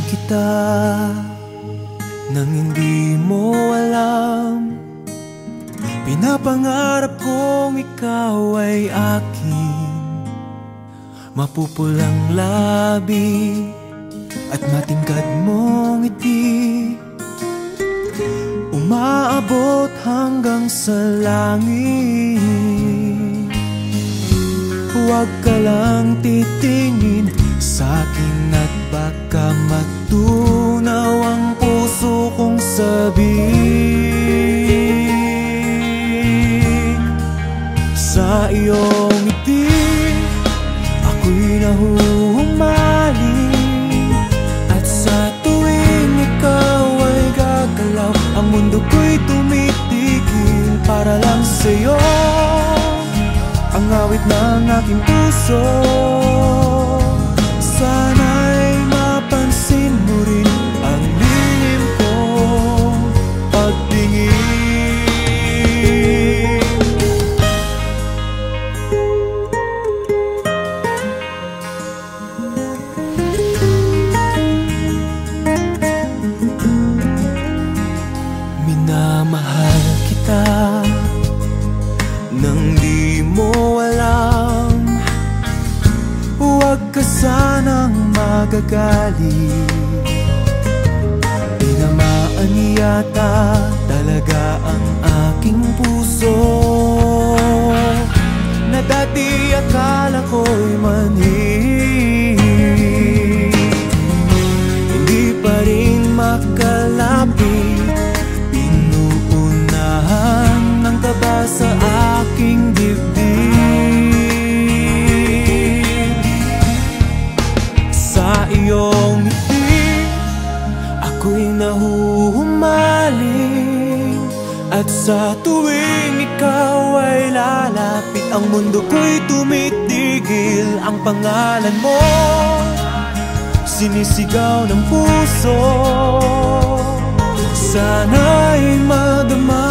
kita nang hindi mo alam. Pinapangarap kong ikaw ay akin, mapupulang labi at matingkad mong ngiti, umaabot hanggang sa langit. Huwag ka lang titingin sa'kin at baka matunaw ang puso kong sabihin. Sa iyong ngiti ako'y nahuhumaling, at sa tuwing ikaw ay gagalaw, ang mundo ko'y tumitigil para lang sa'yo. Ang awit ng aking puso, sana'y mapansin mo rin ang lihim kong pagtingin. Minamahal kita nang di mo alam. Huwag ka sanang magagalit, tinamaan yata talaga ang aking puso, na dati akala ko'y manhid. Hindi pa rin makalapit, pinuunahan ng kaba sa aking dibdib. Sa iyong ngiti ako'y nahuhumaling, at sa tuwing ikaw ay lalapit, ang mundo ko'y tumitigil. Ang pangalan mo sinisigaw ng puso, sana'y madama